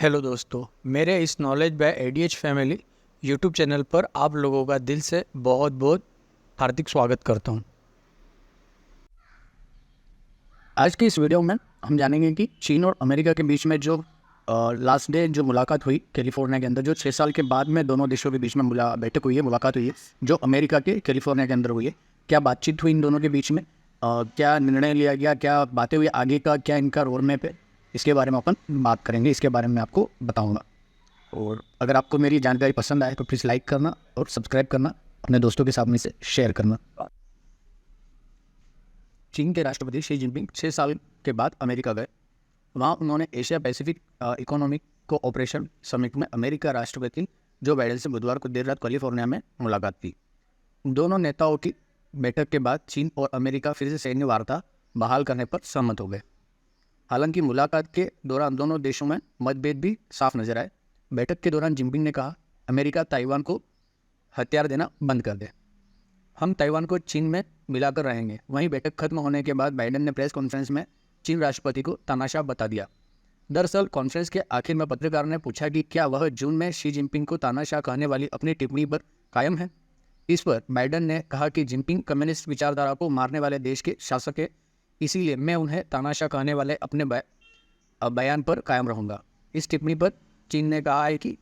Hello दोस्तों, मेरे इस knowledge by ADH family YouTube channel पर आप लोगों का दिल से बहुत बहुत हार्दिक स्वागत करता हूं। आज की इस वीडियो में हम जानेंगे कि चीन और अमेरिका के बीच में जो लास्ट डे जो मुलाकात हुई कैलिफोर्निया के अंदर, जो 6 साल के बाद में दोनों देशों के बीच में बैठक हुई है, मुलाकात हुई है, जो अमेरिका के कैलिफोर्निया के अंदर हुई है। क्या बातचीत हुई इन दोनों के बीच में, क्या निर्णय लिया गया, क्या बातें हुई आगे का, क्या इनका रोड मैप है, इसके बारे में अपन बात करेंगे, इसके बारे में आपको बताऊँगा। और अगर आपको मेरी जानकारी पसंद आए तो प्लीज़ लाइक करना और सब्सक्राइब करना, अपने दोस्तों के साथ में से शेयर करना। चीन के राष्ट्रपति शी जिनपिंग 6 साल के बाद अमेरिका गए। वहाँ उन्होंने Asia Pacific economic cooperation summit में अमेरिका राष्ट्रपति जो बाइडेन से बुधवार को देर रात कैलिफोर्निया में मुलाकात की। दोनों नेताओं की बैठक के बाद चीन और अमेरिका फिर से सैन्य वार्ता बहाल करने पर सहमत हो गए। हालांकि मुलाकात के दौरान दोनों देशों में मतभेद भी साफ नजर आए। बैठक के दौरान जिनपिंग ने कहा, अमेरिका ताइवान को हथियार देना बंद कर दे, हम ताइवान को चीन में मिलाकर रहेंगे। वहीं बैठक खत्म होने के बाद बाइडेन ने प्रेस कॉन्फ्रेंस में चीन राष्ट्रपति को तानाशाह बता दिया। दरअसल कॉन्फ्रेंस के आखिर में पत्रकार ने पूछा कि क्या वह जून में शी जिनपिंग को तानाशाह कहने वाली अपनी टिप्पणी पर कायम है। इस पर बाइडेन ने कहा कि जिनपिंग कम्युनिस्ट विचारधारा को मारने वाले देश के शासक है, इसीलिए मैं उन्हें तानाशाह कहने वाले अपने बयान पर कायम रहूँगा। इस टिप्पणी पर चीन ने कहा है कि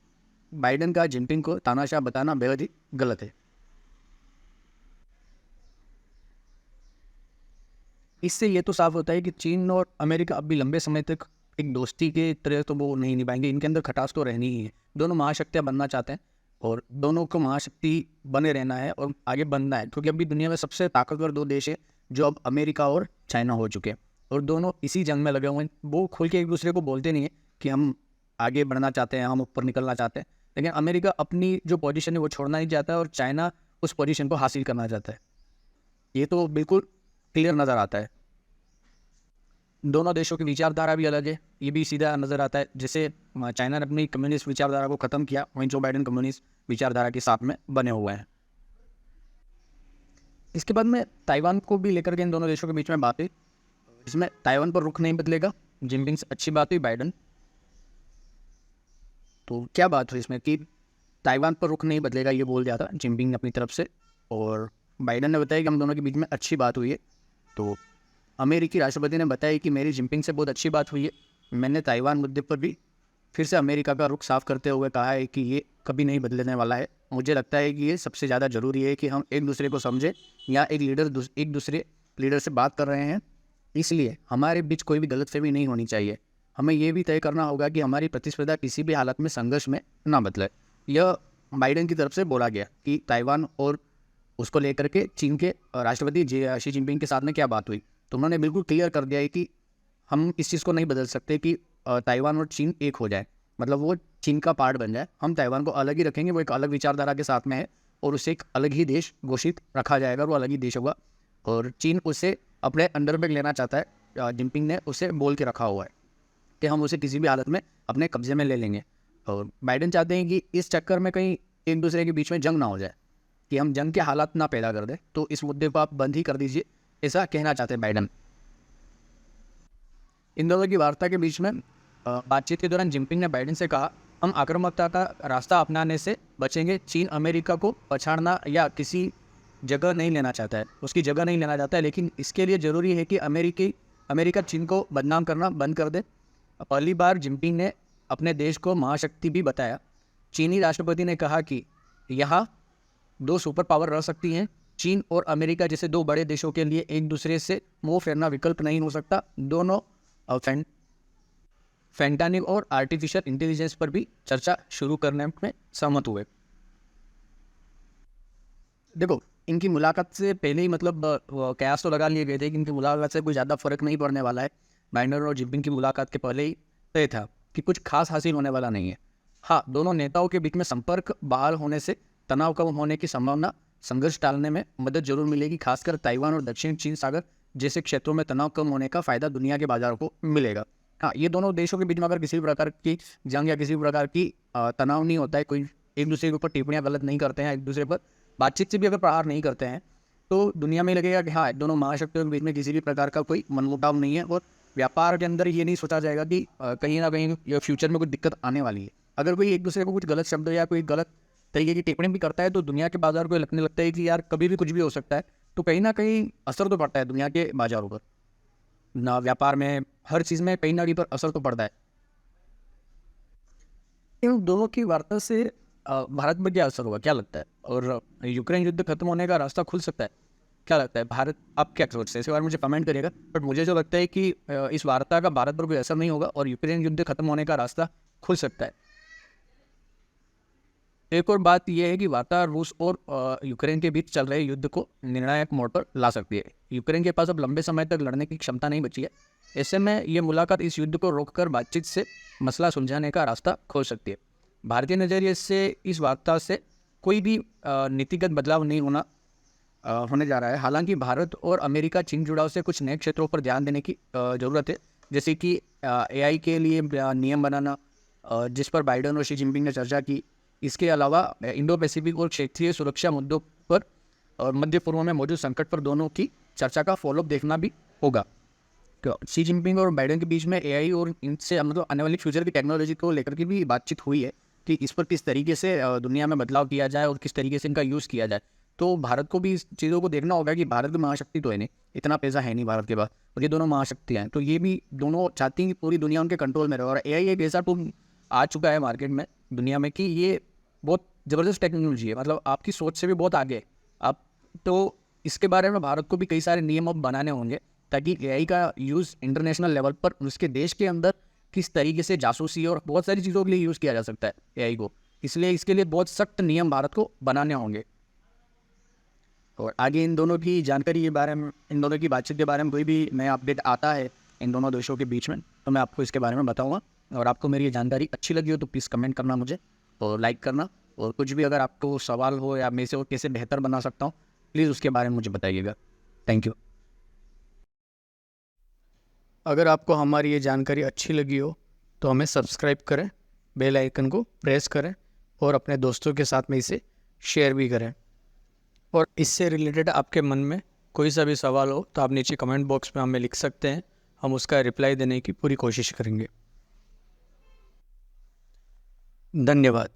बाइडेन का जिनपिंग को तानाशाह बताना बेहद ही गलत है। इससे ये तो साफ होता है कि चीन और अमेरिका अब भी लंबे समय तक एक दोस्ती के तरह तो वो नहीं निभाएंगे। इनके अंदर खटास तो रहनी ही है। दोनों महाशक्तियाँ बनना चाहते हैं और दोनों को महाशक्ति बने रहना है और आगे बनना है, क्योंकि अभी दुनिया में सबसे ताकतवर 2 देश है जो अब अमेरिका और चाइना हो चुके हैं और दोनों इसी जंग में लगे हुए हैं। वो खुल के एक दूसरे को बोलते नहीं है कि हम आगे बढ़ना चाहते हैं, हम ऊपर निकलना चाहते हैं, लेकिन अमेरिका अपनी जो पोजीशन है वो छोड़ना नहीं चाहता है और चाइना उस पोजीशन को हासिल करना चाहता है। ये तो बिल्कुल क्लियर नज़र आता है। दोनों देशों की विचारधारा भी अलग है, ये भी सीधा नज़र आता है। जैसे चाइना ने अपनी कम्युनिस्ट विचारधारा को ख़त्म किया, वहीं जो बाइडेन कम्युनिस्ट विचारधारा के साथ में बने हुए हैं। इसके बाद में ताइवान को भी लेकर के इन दोनों देशों के बीच में बात हुई। इसमें ताइवान पर रुख नहीं बदलेगा, जिनपिंग से अच्छी बात हुई बाइडेन। तो क्या बात हुई इसमें कि ताइवान पर रुख नहीं बदलेगा, ये बोल दिया था जिनपिंग ने अपनी तरफ से, और बाइडेन ने बताया कि हम दोनों के बीच में अच्छी बात हुई है। तो अमेरिकी राष्ट्रपति ने बताया कि मेरी जिनपिंग से बहुत अच्छी बात हुई है। मैंने ताइवान मुद्दे पर भी फिर से अमेरिका का रुख साफ करते हुए कहा है कि ये कभी नहीं बदलने वाला है। मुझे लगता है कि ये सबसे ज़्यादा ज़रूरी है कि हम एक दूसरे को समझें, या एक दूसरे लीडर से बात कर रहे हैं, इसलिए हमारे बीच कोई भी गलतफहमी नहीं होनी चाहिए। हमें ये भी तय करना होगा कि हमारी प्रतिस्पर्धा किसी भी हालत में संघर्ष में ना बदले। यह बाइडेन की तरफ से बोला गया कि ताइवान और उसको लेकर के चीन के राष्ट्रपति शी जिनपिंग के साथ में क्या बात हुई। तो उन्होंने बिल्कुल क्लियर कर दिया है कि हम इस चीज़ को नहीं बदल सकते कि ताइवान और चीन एक हो जाए, मतलब वो चीन का पार्ट बन जाए। हम ताइवान को अलग ही रखेंगे, वो एक अलग विचारधारा के साथ में है और उसे एक अलग ही देश घोषित रखा जाएगा, वो अलग ही देश होगा। और चीन उसे अपने अंडर में लेना चाहता है। जिनपिंग ने उसे बोल के रखा हुआ है कि हम उसे किसी भी हालत में अपने कब्जे में ले लेंगे। और बाइडेन चाहते हैं कि इस चक्कर में कहीं एक दूसरे के बीच में जंग ना हो जाए, कि हम जंग के हालात ना पैदा कर दें, तो इस मुद्दे को आप बंद ही कर दीजिए, ऐसा कहना चाहते हैं बाइडेन। इन दोनों की वार्ता के बीच में बातचीत के दौरान जिनपिंग ने बाइडेन से कहा, हम आक्रामकता का रास्ता अपनाने से बचेंगे। चीन अमेरिका को पछाड़ना या किसी जगह नहीं लेना चाहता है, उसकी जगह नहीं लेना चाहता है, लेकिन इसके लिए ज़रूरी है कि अमेरिका चीन को बदनाम करना बंद कर दे। पहली बार जिनपिंग ने अपने देश को महाशक्ति भी बताया। चीनी राष्ट्रपति ने कहा कि यहाँ 2 सुपर पावर रह सकती हैं। चीन और अमेरिका जैसे 2 बड़े देशों के लिए एक दूसरे से मुंह फेरना विकल्प नहीं हो सकता। दोनों फैंटानिक और आर्टिफिशियल इंटेलिजेंस पर भी चर्चा शुरू करने में सहमत हुए। देखो, इनकी मुलाकात से पहले ही मतलब कयास तो लगा लिए गए थे कि इनकी मुलाकात से कोई ज़्यादा फर्क नहीं पड़ने वाला है। बाइडेन और जिनपिंग की मुलाकात के पहले ही तय था कि कुछ खास हासिल होने वाला नहीं है। हाँ, दोनों नेताओं के बीच में संपर्क बहाल होने से तनाव कम होने की संभावना, संघर्ष टालने में मदद जरूर मिलेगी। खासकर ताइवान और दक्षिण चीन सागर जैसे क्षेत्रों में तनाव कम होने का फायदा दुनिया के बाजार को मिलेगा। हाँ, ये दोनों देशों के बीच में अगर किसी भी प्रकार की जंग या किसी भी प्रकार की तनाव नहीं होता है, कोई एक दूसरे के ऊपर टिप्पणियाँ गलत नहीं करते हैं, एक दूसरे पर बातचीत से भी अगर प्रहार नहीं करते हैं, तो दुनिया में लगेगा कि हाँ, दोनों महाशक्तियों के बीच में किसी भी प्रकार का कोई मनमुटाव नहीं है और व्यापार के अंदर ये नहीं सोचा जाएगा कि कहीं ना कहीं ये फ्यूचर में कुछ दिक्कत आने वाली है। अगर कोई एक दूसरे को कुछ गलत शब्द या कोई गलत तरीके की टिप्पणी भी करता है तो दुनिया के बाजार को लगने लगता है कि यार कभी भी कुछ भी हो सकता है, तो कहीं ना कहीं असर तो पड़ता है दुनिया के बाजारों पर, ना व्यापार में, हर चीज़ में कहीं ना कहीं पर असर तो पड़ता है। इन दोनों की वार्ता से भारत में क्या असर होगा, क्या लगता है? और यूक्रेन युद्ध खत्म होने का रास्ता खुल सकता है, क्या लगता है? भारत, आप क्या सोचते हैं इसके बारे में मुझे कमेंट करिएगा। बट मुझे जो लगता है कि इस वार्ता का भारत पर कोई असर नहीं होगा और यूक्रेन युद्ध खत्म होने का रास्ता खुल सकता है। एक और बात यह है कि वार्ता रूस और यूक्रेन के बीच चल रहे युद्ध को निर्णायक मोड़ पर ला सकती है। यूक्रेन के पास अब लंबे समय तक लड़ने की क्षमता नहीं बची है। ऐसे में ये मुलाकात इस युद्ध को रोककर बातचीत से मसला सुलझाने का रास्ता खोल सकती है। भारतीय नज़रिए से इस वार्ता से कोई भी नीतिगत बदलाव नहीं होने जा रहा है। हालांकि भारत और अमेरिका चीन जुड़ाव से कुछ नए क्षेत्रों पर ध्यान देने की ज़रूरत है, जैसे कि AI के लिए नियम बनाना, जिस पर बाइडेन और शी जिनपिंग ने चर्चा की। इसके अलावा इंडो पैसिफिक और क्षेत्रीय सुरक्षा मुद्दों पर और मध्य पूर्व में मौजूद संकट पर दोनों की चर्चा का फॉलोअप देखना भी होगा। शी जिनपिंग और बाइडेन के बीच में AI और इनसे मतलब आने वाली फ्यूचर की टेक्नोलॉजी को लेकर के भी बातचीत हुई है कि इस पर किस तरीके से दुनिया में बदलाव किया जाए और किस तरीके से इनका यूज़ किया जाए। तो भारत को भी इस चीज़ों को देखना होगा कि भारत की महाशक्ति तो है नहीं, इतना पैसा है नहीं भारत के पास, और ये दोनों महाशक्तियाँ हैं, तो ये भी दोनों चाहती हैं कि पूरी दुनिया उनके कंट्रोल में रहे। और AI एक ऐसा टूल आ चुका है मार्केट में, दुनिया में, कि ये बहुत ज़बरदस्त टेक्नोलॉजी है, मतलब आपकी सोच से भी बहुत आगे है। आप तो इसके बारे में भारत को भी कई सारे नियम अब बनाने होंगे ताकि AI का यूज़ इंटरनेशनल लेवल पर उसके देश के अंदर किस तरीके से जासूसी और बहुत सारी चीज़ों के लिए यूज़ किया जा सकता है AI को। इसलिए इसके लिए बहुत सख्त नियम भारत को बनाने होंगे। और आगे इन दोनों की जानकारी के बारे में, इन दोनों की बातचीत के बारे में कोई भी नया अपडेट आता है इन दोनों देशों के बीच में, तो मैं आपको इसके बारे में बताऊंगा। और आपको मेरी ये जानकारी अच्छी लगी हो तो प्लीज़ कमेंट करना मुझे और लाइक करना, और कुछ भी अगर आपको सवाल हो या मैं इसे और कैसे बेहतर बना सकता हूँ प्लीज़ उसके बारे में मुझे बताइएगा। Thank you. अगर आपको हमारी ये जानकारी अच्छी लगी हो तो हमें सब्सक्राइब करें, बेल आइकन को प्रेस करें और अपने दोस्तों के साथ में इसे शेयर भी करें। और इससे रिलेटेड आपके मन में कोई सा भी सवाल हो तो आप नीचे कमेंट बॉक्स में हमें लिख सकते हैं, हम उसका रिप्लाई देने की पूरी कोशिश करेंगे। धन्यवाद।